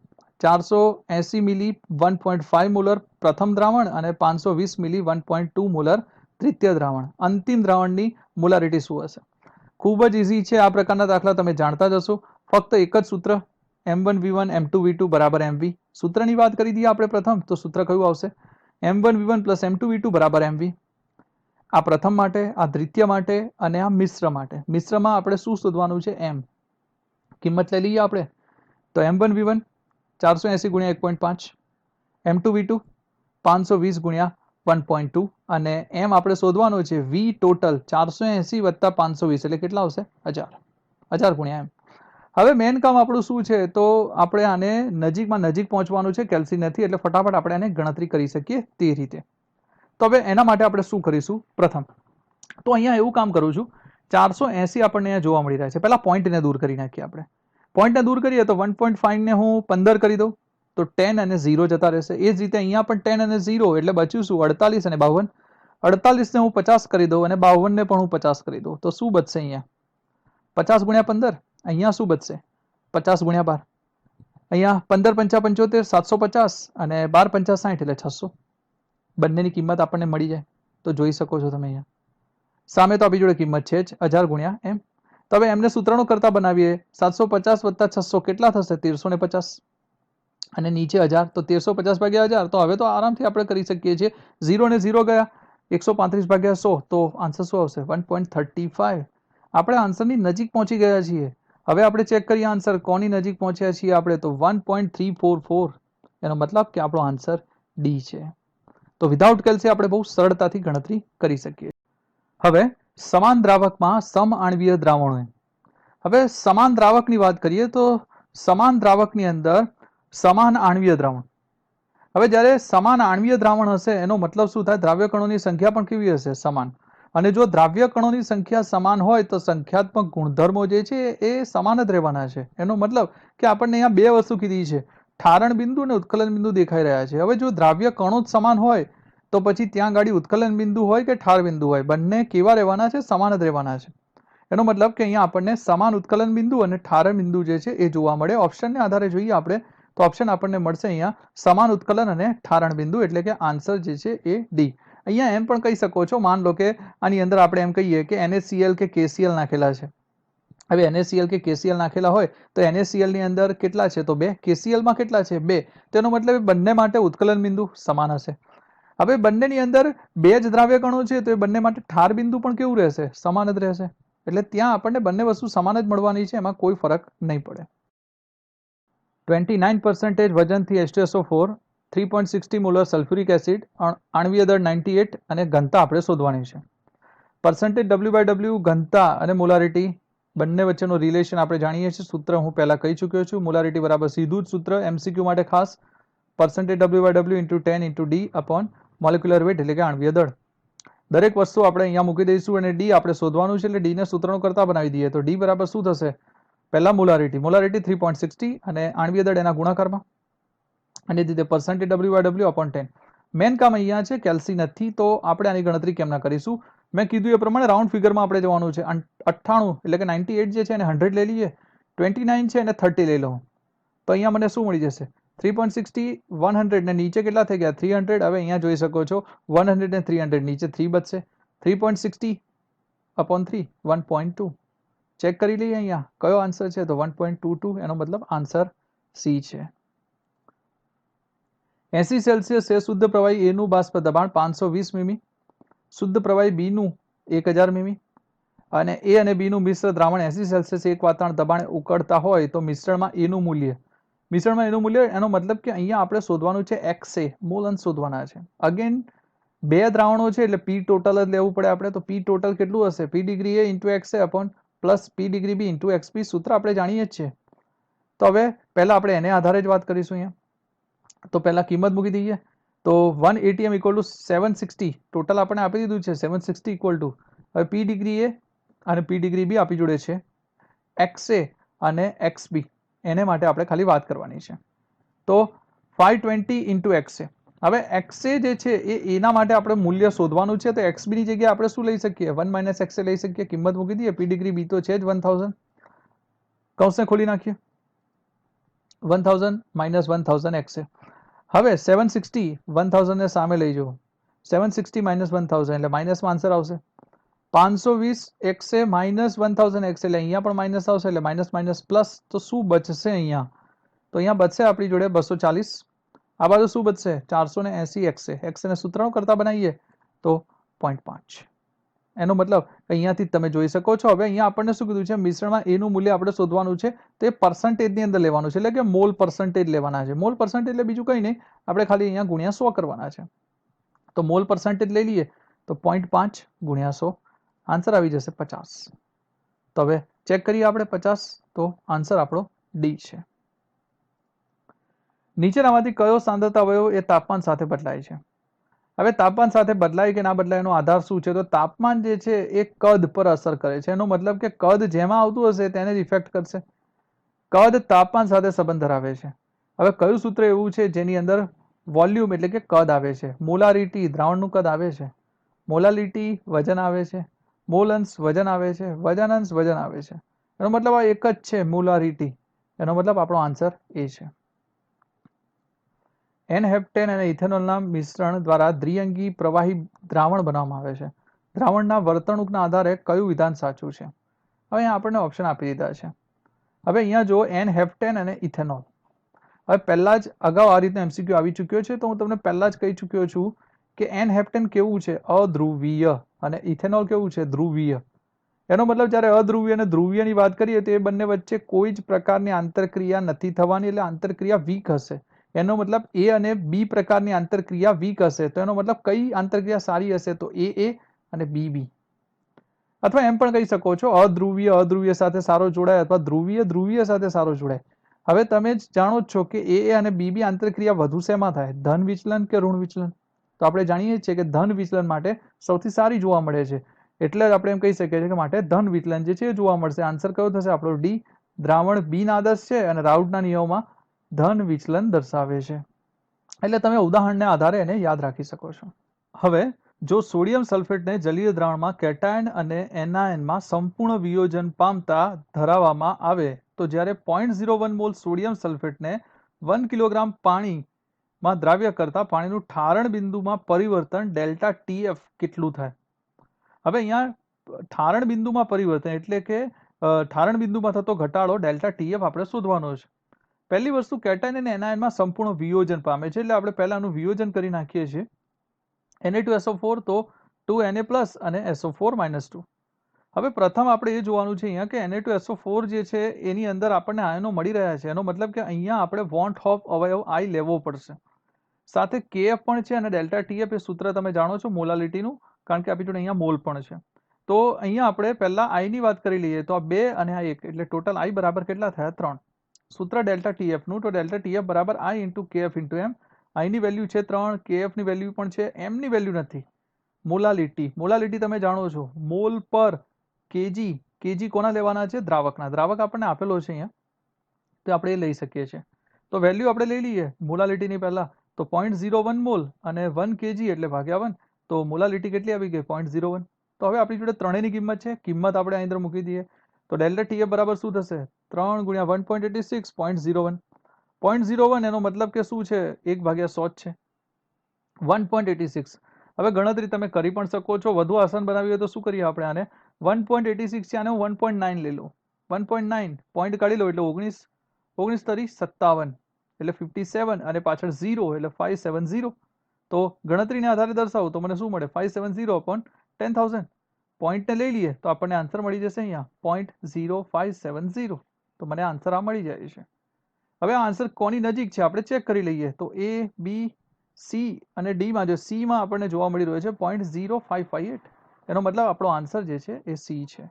480 મિલી 1.5 મોલર પ્રથમ દ્રાવણ અને 520 મિલી 1.2 મોલર દ્વિતીય દ્રાવણ. અંતિમ દ્રાવણની મોલારિટી શું હશે? ખૂબ જ ઇઝી છે. આ પ્રકારના દાખલા તમે જાણતા જ હશો. ફક્ત એક જ સૂત્ર M1V1 M2V2 બરાબર MV. સૂત્રની વાત કરી દઈએ આપણે પ્રથમ તો સૂત્ર કયું આવશે? M1V1 પ્લસ M2V2 બરાબર MV. આ પ્રથમ માટે, આ દ્વિતીય માટે અને આ મિશ્ર માટે. મિશ્રમાં આપણે શું શોધવાનું છે? M. કિંમત લઈ લઈએ આપણે તો M1V1 480 ગુણ્યા 1.5, M2V2 520 ગુણ્યા 1.2 અને M આપણે શોધવાનો છે V ટોટલ 480 વત્તા 520 એટલે કેટલા આવશે? 1000 ગુણ્યા M. હવે મેન કામ આપણું શું છે? તો આપણે આને નજીકમાં નજીક પહોંચવાનું છે. કેલ્સી નથી એટલે ફટાફટ આપણે આને ગણતરી કરી શકીએ તે રીતે. તો હવે એના માટે આપણે શું કરીશું? પ્રથમ તો અહીંયા એવું કામ કરું છું, 480 આપણને અહીંયા જોવા મળી રહ્યા છે. પહેલા પોઈન્ટને દૂર કરી નાખીએ આપણે. પોઈન્ટને દૂર કરીએ તો 1.5 ને હું 15 કરી દઉં તો 10 અને 0 જતા રહેશે. એ જ રીતે અહીંયા પણ 10 અને 0 એટલે બચ્યું શું? 48 અને 52. 48 ને હું 50 કરી દઉં અને 52 ને પણ હું 50 કરી દઉં તો શું બચશે અહીંયા? 50 ગુણ્યા 15. અહીંયા શું બચશે? 50 ગુણ્યા 12. અહીંયા 15 પંચા 75 750 અને 12 પંચા 60 એટલે 600. બંનેની કિંમત આપણને મળી જાય તો જોઈ શકો છો તમે અહીંયા. સામે તો આપણી જોડે કિંમત છે જ 1000 ગુણ્યા M. તો હવે એમને સૂત્રનો કરતા બનાવીએ. 750 વત્તા 600 કેટલા થશે? 1350 અને નીચે 1000 તો 1350 ભાગ્યા 1000. તો હવે તો આરામથી આપણે કરી શકીએ છીએ. 0 ને 0 ગયા 135 ભાગ્યા 100 તો આન્સર શું આવશે? 1.35. આપણે આન્સરની નજીક પહોંચી ગયા છીએ. હવે આપણે ચેક કરીએ આન્સર કોની નજીક પહોંચ્યા છીએ આપણે તો 1.344. એનો મતલબ કે આપણો આન્સર ડી છે. તો વિધાઉટ કેલ્સી આપણે બહુ સરળતાથી ગણતરી કરી શકીએ. હવે સમાન દ્રાવકમાં સમઆણવીય દ્રાવણો. હવે સમાન દ્રાવકની વાત કરીએ તો સમાન દ્રાવકની અંદર સમાન આણવીય દ્રાવણ. હવે જ્યારે સમાન આણવીય દ્રાવણ હશે એનો મતલબ શું થાય? દ્રાવ્ય કણોની સંખ્યા પણ કેવી હશે? સમાન. અને જો દ્રાવ્ય કણોની સંખ્યા સમાન હોય તો સંખ્યાત્મક ગુણધર્મો જે છે એ સમાન જ રહેવાના છે. એનો મતલબ કે આપણને અહીંયા બે વસ્તુ કીધી છે, ઠારણ બિંદુ અને ઉત્કલન બિંદુ દેખાઈ રહ્યા છે. હવે જો દ્રાવ્ય કણો જ સમાન હોય તો પછી ત્યાં ગાડી ઉત્કલન બિંદુ હોય કે ઠાર બિંદુ હોય બંને કેવા રહેવાના છે? સમાન જ રહેવાના છે. એનો મતલબ કે અહીંયા આપણને સમાન ઉત્કલન બિંદુ અને ઠારણ બિંદુ જે છે એ જોવા મળે. ઓપ્શનને આધારે જોઈએ આપણે તો ઓપ્શન આપણને મળશે અહીંયા સમાન ઉત્કલન અને ઠારણ બિંદુ એટલે કે આન્સર જે છે એ ડી. અહીંયા એમ પણ કહી શકો છો, માન લો કે આની અંદર આપણે એમ કહીએ કે NaCl કે KCl નાખેલા છે. હવે NaCl કે KCl નાખેલા હોય તો NaCl ની અંદર કેટલા છે? તો 2. KCl માં કેટલા છે? 2. તેનો મતલબ બંને માટે ઉત્કલન બિંદુ સમાન હશે. હવે બંનેની અંદર બે જ દ્રાવ્ય કણો છે તો એ બંને માટે ઠાર બિંદુ પણ કેવું રહેશે? સમાન જ રહેશે. એટલે ત્યાં આપણને બંને વસ્તુ સમાન જ મળવાની છે, એમાં કોઈ ફરક નહીં પડે. 29% વજનથી H2SO4, 3.60 મોલર સલ્ફ્યુરિક એસિડ, આણવીય દળ 98 અને ઘનતા આપણે શોધવાની છે. પર્સન્ટેજ W/W ઘનતા અને મોલારિટી બંને વચ્ચેનો રિલેશન આપણે જાણીએ છીએ. સૂત્ર હું પહેલા કહી ચૂક્યો છું. મોલારિટી બરાબર સીધું જ સૂત્ર MCQ માટે ખાસ percentage W/W into 10 into D upon molecular weight એટલે કે આણવીય દળ. દરેક વસ્તુ આપણે અહીંયા મૂકી દઈશું અને ડી આપણે શોધવાનું છે એટલે ડીને સૂત્રનો કરતા બનાવી દઈએ તો ડી બરાબર શું થશે? પહેલા મોલારિટી 3.60 અને આણવીય દળ એના ગુણાકારમાં અને રીતે પર્સન્ટેજ W/W અપોન 10. મેન કામ અહીંયા છે, કેલ્સી નથી તો આપણે આની ગણતરી કેમ ના કરીશું? મેં કીધું એ પ્રમાણે રાઉન્ડ ફિગરમાં આપણે જવાનું છે. 98 એટલે કે 98 જે છે એને 100 લઈ લઈએ, 29 છે એને 30 લઈ લઉં તો અહીંયા મને શું મળી જશે? 3.60 100 ને નીચે કેટલા થઈ ગયા? 300. હવે અહીંયા જોઈ શકો છો 100 ને 300 નીચે 3 બચશે. 3.60 અપોન 3 1.2. ચેક કરી લઈએ અહીંયા કયો આન્સર છે તો 1.22. એનો મતલબ આન્સર સી છે. 80 સેલ્સિયસ છે શુદ્ધ પ્રવાહી A નું બાષ્પ દબાણ 520 મીમી, શુદ્ધ પ્રવાહી B નું 1000 મીમી અને A અને B નું મિશ્ર દ્રાવણ 80 સેલ્સિયસ એક વાતાવરણ દબાણે ઉકળતા હોય તો મિશ્રણમાં A નું મૂલ્ય એનો મતલબ કે અહીંયા આપણે શોધવાનું છે XA, મોલ અંશ શોધવાના છે. અગેન બે દ્રાવણો છે એટલે P ટોટલ જ લેવું પડે આપણે. તો P ટોટલ કેટલું હશે? P degree A into XA upon plus P degree B into XB. સૂત્ર આપણે જાણીએ જ છીએ. તો હવે પહેલા આપણે એને આધારે જ વાત કરીશું અહીંયા. તો પહેલા કિંમત મૂકી દઈએ તો 1 ATM ઇક્વલ ટુ 760 ટોટલ આપણે આપી દીધું છે 760 ઇક્વલ ટુ હવે P ડિગ્રી A અને P ડિગ્રી B આપી જોડે છે XA અને XB એને માટે આપણે ખાલી વાત કરવાની છે. તો 520 ઇન્ટુ XA હવે XA જે છે એ એના માટે આપણે મૂલ્ય શોધવાનું છે, તો XB ની જગ્યાએ આપણે શું લઈ શકીએ? 1 માઇનસ XA લઈ શકીએ, કિંમત મૂકી દઈએ. P ડિગ્રી B તો છે જ 1000, કૌંસને ખોલી નાખીએ. 1000 માઇનસ 1000 XA. હવે 760 1000 ને સામે લઈ જવું. 760 માઇનસ 1000 એટલે માઇનસમાં આન્સર આવશે. 520 XA માઇનસ 1000 XA એટલે અહીંયા પણ માઇનસ આવશે, એટલે માઇનસ માઇનસ પ્લસ. તો શું બચશે અહીંયા? તો અહીંયા બચશે આપણી જોડે 240. આ બાજુ શું બચશે? 480 XA. XA ને સૂત્રનો કરતા બનાવીએ તો 0.5. એનો મતલબ અહીંયાથી તમે જોઈ શકો છો. હવે અહીંયા આપણને શું કીધું છે? મિશ્રણમાં એનું મૂલ્ય આપણે શોધવાનું છે, તે પર્સન્ટેજની અંદર લેવાનું છે, એટલે કે મોલ પર્સન્ટેજ લેવાના છે. મોલ પર્સન્ટેજ એટલે બીજું કંઈ નહીં, આપણે ખાલી અહીંયા ગુણ્યા 100 કરવાના છે. તો મોલ પર્સન્ટેજ લઈ લઈએ તો 0.5 ગુણ્યા 100, આન્સર આવી જશે 50. તો હવે ચેક કરીએ આપણે 50, તો આન્સર આપણો ડી છે. નીચેનામાંથી કયો સાંદ્રતા અવયવ એ તાપમાન સાથે બદલાય છે? હવે તાપમાન સાથે બદલાય કે ના બદલાય એનો આધાર શું છે? તો તાપમાન જે છે એ કદ પર અસર કરે છે. એનો મતલબ કે કદ જેમાં આવતું હશે તેને જ ઇફેક્ટ કરશે. કદ તાપમાન સાથે સંબંધ ધરાવે છે. હવે કયું સૂત્ર એવું છે જેની અંદર વોલ્યુમ એટલે કે કદ આવે છે? મોલારિટી દ્રાવણનું કદ આવે છે, મોલાલિટી વજન આવે છે, મોલઅંશ વજન આવે છે, વજનાંશ વજન આવે છે. એનો મતલબ આ એક જ છે, મોલારિટી. એનો મતલબ આપણો આન્સર એ છે. N-હેપ્ટેન અને ઇથેનોલના મિશ્રણ દ્વારા દ્વિઅંગી પ્રવાહી દ્રાવણ બનાવવામાં આવે છે. દ્રાવણના વર્તણૂકના આધારે કયું વિધાન સાચું છે? હવે અહીંયા આપણને ઓપ્શન આપી દીધા છે. હવે અહીંયા જો N-હેપ્ટેન અને ઇથેનોલ. હવે પહેલા જ અગાઉ આ રીતનો MCQ આવી ચૂક્યો છે, તો હું તમને પહેલા જ કહી ચૂક્યો છું કે N-હેપ્ટેન કેવું છે? અધ્રુવીય. અને ઇથેનોલ કેવું છે? ધ્રુવીય. એનો મતલબ જ્યારે અધ્રુવીય અને ધ્રુવીયની વાત કરીએ તો એ બંને વચ્ચે કોઈ જ પ્રકારની આંતરક્રિયા નથી થવાની, એટલે આંતરક્રિયા વીક હશે. એનો મતલબ એ અને બી પ્રકારની આંતરક્રિયા વીક હશે. તો એનો મતલબ કઈ આંતરક્રિયા સારી હશે? તો એ અને બી. અથવા એમ પણ કહી શકો છો અધ્રુવીય અધ્રુવીય સાથે સારો જોડાય, અથવા ધ્રુવીય ધ્રુવીય સાથે સારો જોડાય. હવે તમે જ જાણો જ છો કે એ અને બી આંતરક્રિયા વધુ શેમાં થાય? ધન વિચલન કે ઋણ વિચલન? તો આપણે જાણીએ છીએ કે ધન વિચલન માટે સૌથી સારી જોવા મળે છે, એટલે જ આપણે એમ કહી શકીએ છીએ કે માટે ધન વિચલન જે છે એ જોવા મળશે. આન્સર કયો થશે આપણો? ડી. દ્રાવણ બી ના આદર્શ છે અને રાઉટના નિયમમાં ધન વિચલન દર્શાવે છે. એટલે તમે ઉદાહરણને આધારે એને યાદ રાખી શકો છો. હવે જો સોડિયમ સલ્ફેટને જલીય દ્રાવણમાં કેટાયન અને એનાયનમાં સંપૂર્ણ વિયોજન પામતા ધરાવવામાં આવે તો જ્યારે 0.01 મોલ સોડિયમ સલ્ફેટને 1 કિલોગ્રામ પાણીમાં દ્રાવ્ય કરતા પાણીનું ઠારણ બિંદુમાં પરિવર્તન ડેલ્ટા TF કેટલું થાય? હવે અહીંયા ઠારણ બિંદુમાં પરિવર્તન એટલે કે ઠારણ બિંદુમાં થતો ઘટાડો ડેલ્ટા TF આપણે શોધવાનો છે. પહેલી વસ્તુ, કેટાયન અને એનાયનમાં સંપૂર્ણ વિયોજન પામે છે, એટલે આપણે પહેલાનું વિયોજન કરી નાખીએ છીએ. Na2SO4 તો 2Na+ અને SO4 - 2. હવે પ્રથમ આપણે એ જોવાનું છે અહીંયા કે Na2SO4 જે છે એની અંદર આપણને આયનો મળી રહ્યા છે. એનો મતલબ કે અહીંયા આપણે વોન્ટ ઓફ અવયવ I લેવો પડશે. સાથે KF પણ છે અને ડેલ્ટા TF એ સૂત્ર તમે જાણો છો મોલાલિટીનું, કારણ કે આપણી જોડે અહીંયા મોલ પણ છે. તો અહીંયા આપણે પહેલા I ની વાત કરી લઈએ તો આ 2 અને આ 1 એટલે ટોટલ I બરાબર કેટલા થયા? 3. સૂત્ર ડેલ્ટા TF નું, તો ડેલ્ટા TF બરાબર I × KF × M. I ની વેલ્યુ છે 3, KF ની વેલ્યુ પણ છે, M ની વેલ્યુ નથી. મોલાલિટી તમે જાણો છો, મોલ પર કેજી. કેજી કોના લેવાના છે? દ્રાવકના. દ્રાવક આપણને આપેલો છે અહીંયા, તો આપણે એ લઈ શકીએ છીએ. તો વેલ્યુ આપણે લઈ લઈએ મોલાલિટીની પહેલા, તો 0.01 મોલ અને 1 kg એટલે ભાગ્યા 1, તો મોલાલિટી કેટલી આવી ગઈ? 0.01. તો હવે આપણી જોડે ત્રણેયની કિંમત છે, કિંમત આપણે અહીં અંદર મૂકી દઈએ. તો ડેલ્ટા TF બરાબર શું થશે? 3 × 1.86 0.01. 0.01 એનો મતલબ કે શું છે? 1/100 જ છે, 1.86. હવે ગણતરી તમે કરી પણ શકો છો. વધુ આસાન બનાવી હોય તો શું કરીએ આપણે આને? 1.86 છે, આને હું 1.9 લઈ લઉં. 1.9 પોઈન્ટ કાઢી લો એટલે 19, 19 તરી 57 એટલે 57 અને પાછળ 0 એટલે 570. તો ગણતરીને આધારે દર્શાવો તો મને શું મળે? 570/10,000. પોઈન્ટને લઈ લઈએ તો આપણને આન્સર મળી જશે અહીંયા 0.0570. તો મને આન્સર આ મળી જાય છે. હવે આ આન્સર કોની નજીક છે આપણે ચેક કરી લઈએ. તો A, B, C અને D માં જો C માં આપણને જોવા મળી રહ્યો છે 0.0558. એનો મતલબ આપણો આન્સર જે છે એ C છે.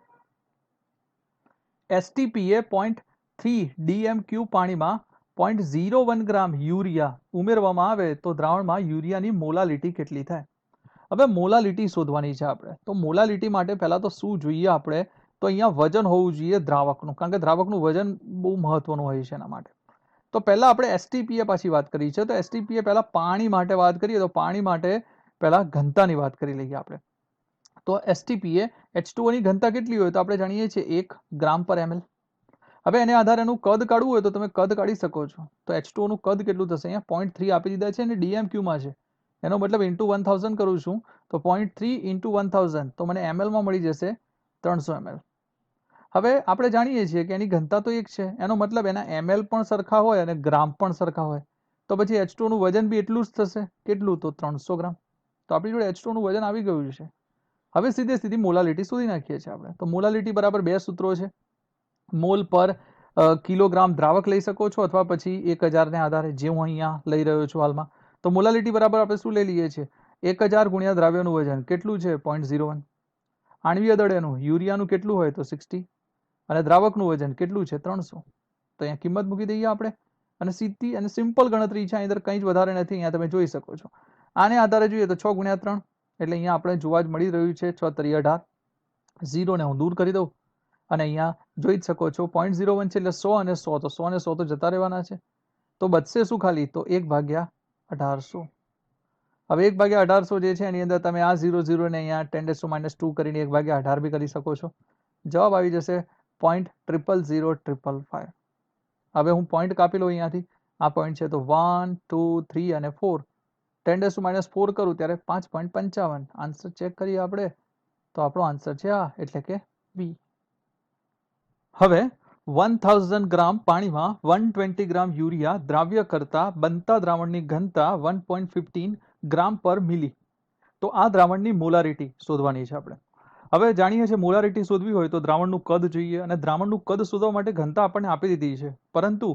STPA 0.3 DMQ પાણીમાં 0.01 ગ્રામ યુરિયા ઉમેરવામાં આવે તો દ્રાવણમાં યુરિયાની મોલાલિટી કેટલી થાય? હવે મોલાલિટી શોધવાની છે આપણે. તો મોલાલિટી માટે પહેલા તો શું જોઈએ આપણે? તો અહીંયા વજન હોવું જોઈએ દ્રાવકનું, કારણ કે દ્રાવકનું વજન બહુ મહત્વનું હોય છે એના માટે. તો પહેલા આપણે એસટીપીએ પાછી વાત કરી છે. તો એસટીપીએ પહેલા પાણી માટે વાત કરીએ તો પાણી માટે પહેલા ઘનતાની વાત કરી લઈએ આપણે. તો એસટીપીએ H2O ની ઘનતા કેટલી હોય તો આપણે જાણીએ છીએ 1 ગ્રામ પર ml. હવે એને આધારે એનું કદ કાઢવું હોય તો તમે કદ કાઢી શકો છો. તો H2O નું કદ કેટલું થશે? અહીંયા 0.3 આપી દીધા છે અને DMQ માં છે. એનો મતલબ ઇન્ટુ 1000 કરું છું તો 0.3 ઇન્ટુ 1000 તો મને ml માં મળી જશે 300 ml. હવે આપણે જાણીએ છીએ કે એની ઘનતા તો એક છે, એનો મતલબ એના ml પણ સરખા હોય અને ગ્રામ પણ સરખા હોય. તો પછી H2O નું વજન બી એટલું જ થશે. કેટલું? તો 300 ગ્રામ. તો આપણી જોડે H2O નું વજન આવી ગયું છે. હવે સીધી મોલાલિટી શોધી નાખીએ છીએ આપણે. તો મોલાલિટી બરાબર બે સૂત્રો છે. મોલ પર કિલોગ્રામ દ્રાવક લઈ શકો છો અથવા પછી 1000 ને આધારે જે હું અહીંયા લઈ રહ્યો છું હાલમાં. તો મોલાલિટી બરાબર આપણે શું લઈ લઈએ છીએ? 1000 ગુણ્યા દ્રાવ્યનું વજન કેટલું છે? 0.01. આણ્વીય દળ એનું યુરિયાનું કેટલું હોય તો 60 અને દ્રાવકનું વજન કેટલું છે? 300. તો અહીંયા કિંમત મૂકી દઈએ આપણે અને સીધી અને સિમ્પલ ગણતરી છે. અહીં અંદર કંઈ જ વધારે નથી. અહીંયા તમે જોઈ શકો છો. આને આધારે જોઈએ તો 6 ગુણ્યા 3 એટલે અહીંયા આપણે જોવા જ મળી રહ્યું છે 6 તરી 18. 0 ને હું દૂર કરી દઉં અને અહીંયા જોઈ જ શકો છો 0.01 છે એટલે 100 અને 100 તો 100 અને 100 તો જતા રહેવાના છે. તો બચશે શું ખાલી? તો 1/1800. હવે 1/1800 જે છે એની અંદર તમે આ 00 ને અહીંયા 10⁻² કરીને 1/18 બી કરી શકો છો. જવાબ આવી જશે 0.000555. હવે હું પોઈન્ટ કાપી લઉં અહીંયાથી. આ પોઈન્ટ છે તો 1 2 3 અને 4 10⁻4 કરું ત્યારે 5.55. આન્સર ચેક કરીએ આપણે તો આપણો આન્સર છે આ એટલે કે બી. હવે 1000 ગ્રામ પાણીમાં 120 ગ્રામ યુરિયા દ્રાવ્ય કરતા બનતા દ્રાવણની ઘનતા 1.15 ગ્રામ પર મિલી. તો આ દ્રાવણની મોલારિટી શોધવાની છે આપણે. હવે જાણીએ છીએ મોલારિટી શોધવી હોય તો દ્રાવણનું કદ જોઈએ અને દ્રાવણનું કદ શોધવા માટે ઘનતા આપણને આપી દીધી છે, પરંતુ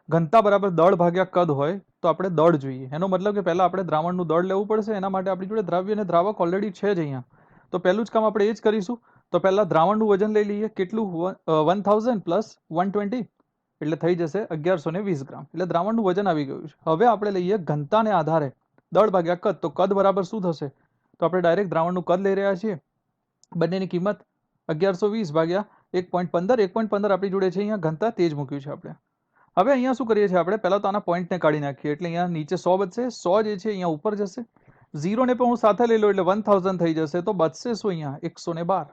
ઘનતા બરાબર દળ ભાગ્યા કદ હોય તો આપણે દળ જોઈએ. એનો મતલબ કે પહેલા આપણે દ્રાવણનું દળ લેવું પડશે. એના માટે આપણી જોડે દ્રાવ્ય અને દ્રાવક ઓલરેડી છે જ અહીંયા. તો પહેલું જ કામ આપણે એ જ કરીશું. તો પહેલા દ્રાવણનું વજન લઈ લઈએ. કેટલું? 1000 પ્લસ 120 એટલે થઈ જશે 1120 ગ્રામ. એટલે દ્રાવણનું વજન આવી ગયું છે. હવે આપણે લઈએ ઘનતાને આધારે દળ ભાગ્યા કદ. તો કદ બરાબર શું થશે? તો આપણે ડાયરેક્ટ દ્રાવણનું કદ લઈ રહ્યા છીએ. બંનેની કિંમત 1120 ભાગ્યા 1.15. 1.15 આપણી જોડે છે અહીંયા ઘનતા, તે જ મૂક્યું છે આપણે. હવે અહીંયા શું કરીએ છીએ આપણે? પહેલા તો આના પોઈન્ટને કાઢી નાખીએ એટલે અહીંયા નીચે 100 બચશે. 100 જે છે અહીંયા ઉપર જશે. 0 ને પણ હું સાથે લઈ લઉં એટલે 1000 થઈ જશે. તો બચશે શું અહીંયા? 112.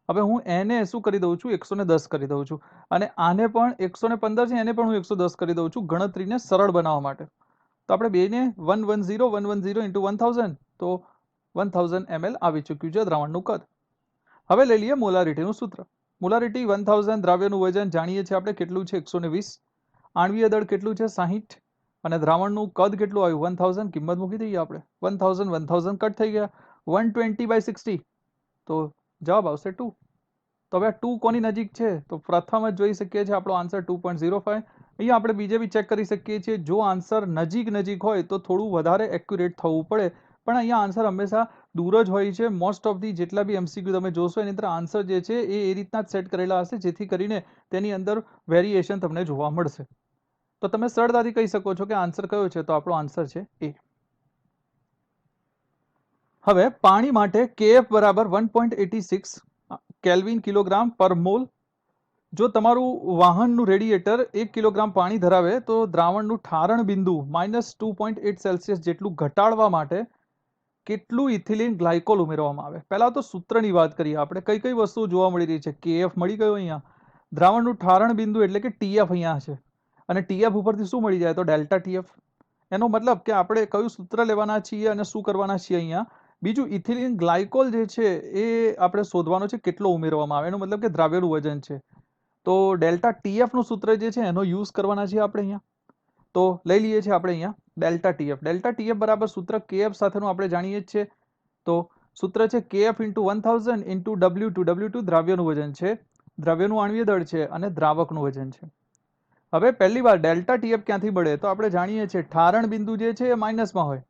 હવે હું એને શું કરી દઉં છું? 110 કરી દઉં છું અને આને પણ 115 છે એને પણ હું 110 કરી દઉં છું ગણતરીને સરળ બનાવવા માટે. તો આપણે બેને 110 ઇન્ટુ 1000 તો 1000 ml આવી ચૂક્યું છે દ્રાવણનું કદ. હવે લઈ લઈએ મોલારિટીનું સૂત્ર. મોલારિટી 1000 દ્રાવ્યનું વજન જાણીએ છીએ આપણે કેટલું છે? 120. આણ્વીય દળ કેટલું છે? 60 અને દ્રાવણનું કદ કેટલું આવ્યું? 1000. કિંમત મૂકી દઈએ આપણે. 1000 કટ થઈ ગયા. 120/60 તો જવાબ આવશે 2. તો હવે આ 2 કોની નજીક છે? તો પ્રથમ જ જોઈ શકીએ છીએ આપણો આન્સર 2.05. અહીંયા આપણે બીજે બી ચેક કરી શકીએ છીએ. જો આન્સર નજીક હોય તો થોડું વધારે એક્યુરેટ થવું પડે, પણ અહીંયા આન્સર હંમેશા દૂર જ હોય છે. મોસ્ટ ઓફ ધી જેટલા બી MCQ તમે જોશો એની અંદર આન્સર જે છે એ રીતના જ સેટ કરેલા હશે જેથી કરીને તેની અંદર વેરિએશન તમને જોવા મળશે. તો તમે સરળતાથી કહી શકો છો કે આન્સર કયો છે? તો આપણો આન્સર છે એ. હવે પાણી માટે KF બરાબર 1.86 કેલ્વિન કિલોગ્રામ પર મોલ. જો તમારું વાહનનું રેડિએટર 1 કિલોગ્રામ પાણી ધરાવે તો દ્રાવણનું ઠારણ બિંદુ -2.8 સે જેટલું ઘટાડવા માટે કેટલું ઇથિલિન ગ્લાયકોલ ઉમેરવામાં આવે? પહેલા તો સૂત્રની વાત કરીએ આપણે. કઈ કઈ વસ્તુઓ જોવા મળી રહી છે? KF મળી ગયો અહીંયા. દ્રાવણનું ઠારણ બિંદુ એટલે કે TF અહીંયા છે અને TF ઉપરથી શું મળી જાય? તો ડેલ્ટા TF. એનો મતલબ કે આપણે કયું સૂત્ર લેવાના છીએ અને શું કરવાના છીએ અહીંયા. બીજું ઇથિલિન ગ્લાયકોલ જે છે એ આપણે શોધવાનો છે કેટલો ઉમેરવામાં આવે. એનો મતલબ કે દ્રાવ્યનું વજન છે. તો ડેલ્ટા TF નું સૂત્ર જે છે એનો યુઝ કરવાના છીએ આપણે અહીંયા. તો લઈ લઈએ છીએ આપણે અહીંયા ડેલ્ટા TF. ડેલ્ટા TF બરાબર સૂત્ર KF સાથેનું આપણે જાણીએ જ છીએ. તો સૂત્ર છે KF into 1000 into W2. W2 દ્રાવ્યનું વજન છે, દ્રવ્યનું આણ્વીય દળ છે અને દ્રાવકનું વજન છે. હવે પહેલી વાર ડેલ્ટા TF ક્યાંથી મળે? તો આપણે જાણીએ છીએ ઠારણ બિંદુ જે છે એ માઇનસમાં હોય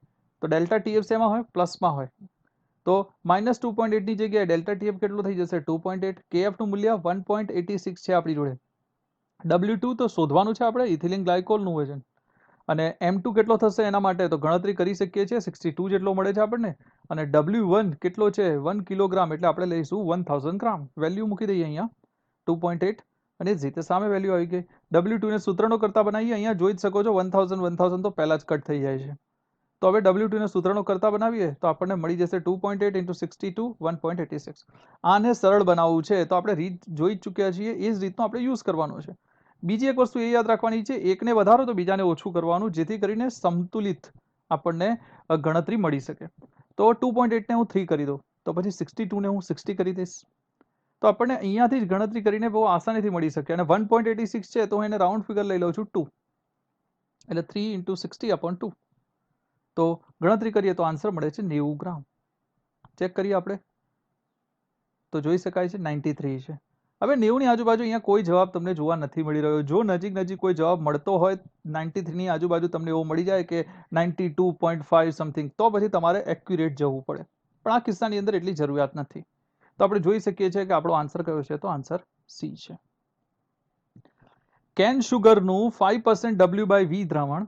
તો ડેલ્ટા TF શેમાં હોય? પ્લસમાં હોય. તો -2.8 ની જગ્યાએ ડેલ્ટા TF કેટલું થઈ જશે? 2.8. KF નું મૂલ્ય 1.86 છે આપણી જોડે. W2 તો શોધવાનું છે આપણે, ઇથિલિન ગ્લાયકોલનું વજન. અને M2 કેટલો થશે એના માટે? તો ગણતરી કરી શકીએ છીએ 62 જેટલો મળે છે આપણને. અને W1 કેટલો છે? 1 કિલોગ્રામ એટલે આપણે લઈશું 1000 ગ્રામ. વેલ્યુ મૂકી દઈએ અહીંયા 2.8. અને એ જ રીતે સામે વેલ્યુ આવી ગઈ. W2 ને સૂત્રનો કરતા બનાવીએ, અહીંયા જોઈ જ શકો છો 1000 તો પહેલા જ કટ થઈ જાય છે. તો હવે W2 ને સૂત્રનો કરતા બનાવીએ તો આપણને મળી જશે 2.8 × 62 1.86. આને સરળ બનાવવું છે તો આપણે રીત જોઈ જ ચૂક્યા છીએ, એ જ રીતનો આપણે યુઝ કરવાનો છે. બીજી એક વસ્તુ એ યાદ રાખવાની છે, એકને વધારો તો બીજાને ઓછું કરવાનું, જેથી કરીને સમતુલિત આપણને ગણતરી મળી શકે. તો 2.8 ને હું 3 કરી દઉં તો પછી 62 ને હું 60 કરી દઈશ. તો આપણને અહીંયાથી જ ગણતરી કરીને બહુ આસાનીથી મળી શકે. અને 1.86 છે તો હું એને રાઉન્ડ ફિગર લઈ લઉં છું 2, એટલે 3 × 60/2. તો ગણતરી કરીએ તો આન્સર મળે છે 90 ગ્રામ. ચેક કરીએ આપણે તો જોઈ શકાય છે 93 છે. હવે 90 ની આજુબાજુ અહીંયા કોઈ જવાબ તમને જોવા નથી મળી રહ્યો. જો નજીક કોઈ જવાબ મળતો હોય 93 ની આજુબાજુ તમને એવો મળી જાય કે 92.5 સમથિંગ, તો પછી તમારે એક્યુરેટ જવું પડે. પણ આ કિસ્સાની અંદર એટલી જરૂરિયાત નથી. તો આપણે જોઈ શકીએ છીએ કે આપણો આન્સર કયો છે, તો આન્સર સી છે. કેન શુગરનું 5% W/V દ્રાવણ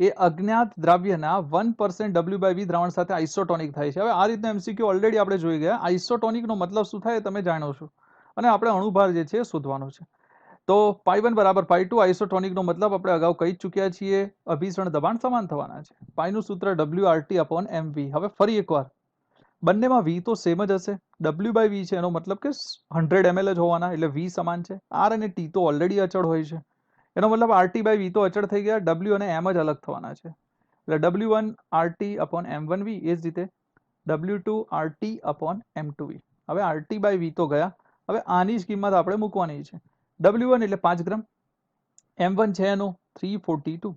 એ અજ્ઞાત દ્રાવ્યના 1% W/V દ્રાવણ સાથે આઇસોટોનિક થાય છે. હવે આ રીતના MCQ ઓલરેડી આપણે જોઈ ગયા. આઇસોટોનિકનો મતલબ શું થાય તમે જાણો છો, અને આપણે અણુભાર જે છે એ શોધવાનો છે. તો π1 = π2 આઇસોટોનિકનો મતલબ આપણે અગાઉ કહી ચૂક્યા છીએ, અભિસરણ દબાણ સમાન થવાના છે. પાઈનું સૂત્ર WRT/mv. હવે ફરી એકવાર બંનેમાં V તો સેમ જ હશે. W/V છે એનો મતલબ કે 100 ml જ હોવાના, એટલે V સમાન છે. R અને T તો ઓલરેડી અચળ હોય છે, એનો મતલબ RT/V તો અચળ થઈ ગયા, W અને M જ અલગ થવાના છે. એટલે W1 RT/M1V, એ જ રીતે W2 RT/M2V. હવે RT/V તો ગયા. હવે આની જ કિંમત આપણે મૂકવાની છે. W1 એટલે 5 ગ્રામ, M1 છે એનો 342,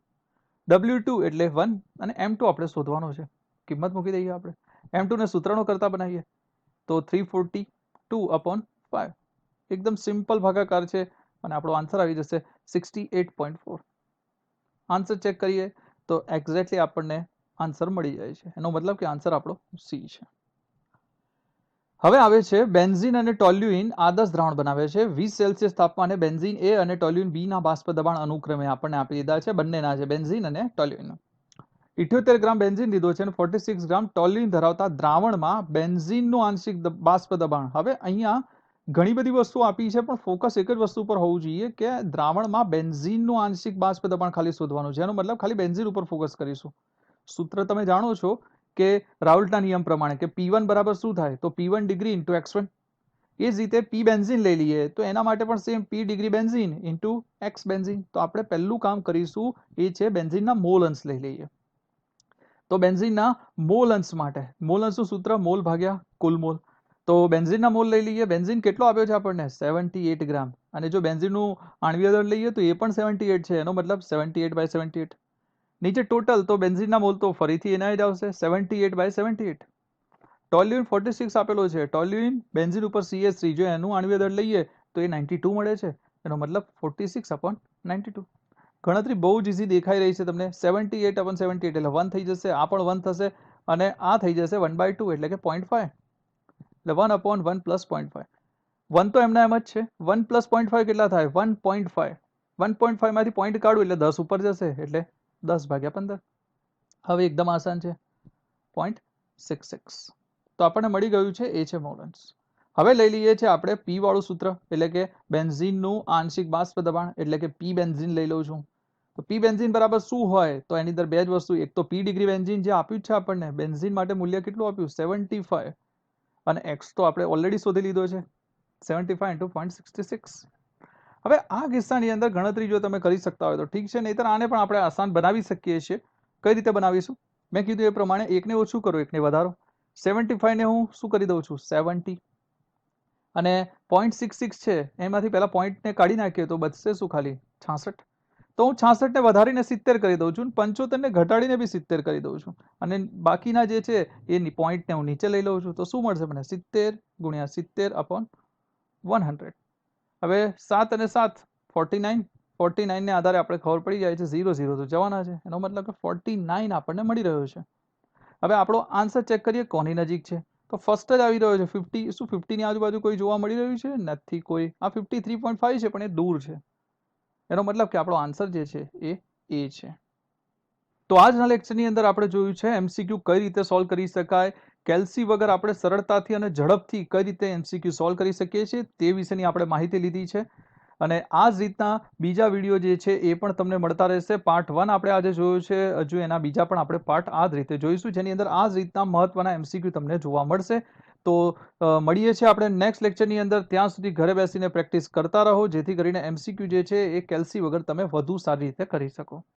W2 એટલે 1 અને M2 આપણે શોધવાનો છે. કિંમત મૂકી દઈએ આપણે. M2 ને સૂત્રનો કરતા બનાવીએ તો 342/5. એકદમ સિમ્પલ ભાગાકાર છે અને આપણો આન્સર આવી જશે 68.4. આન્સર ચેક કરીએ તો એક્ઝેક્ટલી આપણને આન્સર મળી જાય છે. એનો મતલબ કે આન્સર આપણો સી છે. હવે આવે છે બેન્ઝીન અને ટોલ્યુઇન આદર્શ દ્રાવણ બનાવે છે. 20 સેલ્સિયસ તાપમાને બેન્ઝીન એ અને ટોલ્યુઇન બી ના બાષ્પ દબાણ અનુક્રમે આપણને આપી દીધા છે. બંનેના છે, બેન્ઝીન અને ટોલ્યુઇન. 78 ગ્રામ બેન્ઝીન લીધો છે અને 46 ગ્રામ ટોલ્યુઇન ધરાવતા દ્રાવણમાં બેન્ઝીનનું આંશિક બાષ્પ દબાણ. હવે અહીંયા ઘણી બધી વસ્તુ આપી છે, પણ ફોકસ એક જ વસ્તુ પર હોવું જોઈએ કે દ્રાવણમાં બેન્ઝીનનું આંશિક બાષ્પ દબાણ ખાલી શોધવાનું છે. એનો મતલબ ખાલી બેન્ઝીન ઉપર ફોકસ કરીશું. સૂત્ર તમે જાણો છો કે રાઉલ્ટના નિયમ પ્રમાણે કે P1 બરાબર શું થાય, તો P1 ડિગ્રી ઇન્ટુ x1. એ જ રીતે P બેન્ઝીન લઈ લઈએ તો એના માટે પણ same P degree benzene into x benzene. તો આપણે પહેલું કામ કરીશું એ છે બેન્ઝીનના મોલ અંશ લઈ લઈએ. તો બેન્ઝીનના મોલ અંશ માટે મોલ અંશનું સૂત્ર મોલ ભાગ્યા કુલ મોલ. તો બેન્ઝીનના મોલ લઈ લઈએ. બેન્ઝીન કેટલો આપ્યો છે આપણને 78 ગ્રામ, અને જો બેન્ઝીનનું આણ્વીય દળ લઈએ તો એ પણ 78 છે. એનો મતલબ 78/78. નીચે ટોટલ તો બેન્ઝીનના મોલ તો ફરીથી એના જ આવશે 78/78. ટોલ્યુઇન 46 આપેલો છે. ટોલ્યુઇન બેન્ઝીન ઉપર CH3, જો એનું આણ્વીય દળ લઈએ તો એ 92 મળે છે. એનો મતલબ 46/92. ગણતરી બહુ જ ઇઝી દેખાઈ રહી છે તમને. 78/78 એટલે 1 થઈ જશે, આ પણ 1 થશે અને આ થઈ જશે 1/2 એટલે કે 0.5. એટલે 1/1 + 0.5. 1 તો એમના એમ જ છે. 1 + 0.5 કેટલા થાય 1.5. 1.5 માંથી પોઈન્ટ કાઢું એટલે 10 ઉપર જશે, એટલે 10/15. હવે એકદમ આસાન છે 0.66. તો આપણને મળી ગયું છે એ છે મોલ અંશ. હવે લઈ લઈએ છીએ આપણે P વાળું સૂત્ર, એટલે કે બેન્ઝીનનું આંશિક બાષ્પ દબાણ, એટલે કે P બેન્ઝીન લઈ લઉં છું. તો P બેન્ઝીન બરાબર શું હોય, તો એની અંદર બે જ વસ્તુ, એક તો P ડિગ્રી બેન્ઝીન જે આપ્યું છે આપણને, બેન્ઝીન માટે મૂલ્ય કેટલું આપ્યું 75, અને x તો આપણે ઓલરેડી શોધી લીધો છે 75 × 0.66. હવે આ કિસ્સાની અંદર ગણતરી જો તમે કરી શકતા હોય તો ઠીક છે, નહીતર આને પણ આપણે આસાન બનાવી શકીએ છીએ. કઈ રીતે બનાવીશું? મેં કીધું એ પ્રમાણે એકને ઓછું કરો, એકને વધારો. 75 ને હું શું કરી દઉં છું 70, અને 0.66 છે એમાંથી પહેલા પોઈન્ટને કાઢી નાખીએ તો બચશે શું ખાલી 66. તો હું 66 ને વધારીને 70 કરી દઉં છું, 75 ને ઘટાડીને બી 70 કરી દઉં છું, અને બાકીના જે છે એ પોઈન્ટને હું નીચે લઈ લઉં છું. તો શું મળશે મને 70 × 70/100. હવે 7 અને 7 49. 49 ને આધારે આપણે ખબર પડી જાય છે 0 0 તો જવાના છે. એનો મતલબ કે 49 આપણને મળી રહ્યો છે. હવે આપણો આન્સર ચેક કરીએ કોની નજીક છે. તો ફર્સ્ટ જ આવી રહ્યો છે 50. શું 50 ની આજુબાજુ કોઈ જોવા મળી રહ્યું છે? નથી કોઈ. આ 53.5 છે પણ એ દૂર છે. એનો મતલબ કે આપણો આન્સર જે છે એ A છે. તો આજના લેક્ચરની અંદર આપણે જોયું છે MCQ કઈ રીતે સોલ્વ કરી શકાય, કેલ્સી વગર આપણે સરળતાથી અને ઝડપથી કઈ રીતે MCQ સોલ્વ કરી શકીએ છીએ તે વિશેની આપણે માહિતી લીધી છે. અને આ જ રીતના બીજા વિડીયો જે છે એ પણ તમને મળતા રહેશે. પાર્ટ 1 આપણે આજે જોયું છે, હજુ એના બીજા પણ આપણે પાર્ટ આ જ રીતે જોઈશું, જેની અંદર આ જ રીતના મહત્વના MCQ તમને જોવા મળશે. તો મળીએ છીએ આપણે નેક્સ્ટ લેક્ચરની અંદર. ત્યાં સુધી ઘરે બેસીને પ્રેક્ટિસ કરતા રહો, જેથી કરીને MCQ જે છે એ કેલ્સી વગર તમે વધુ સારી રીતે કરી શકો.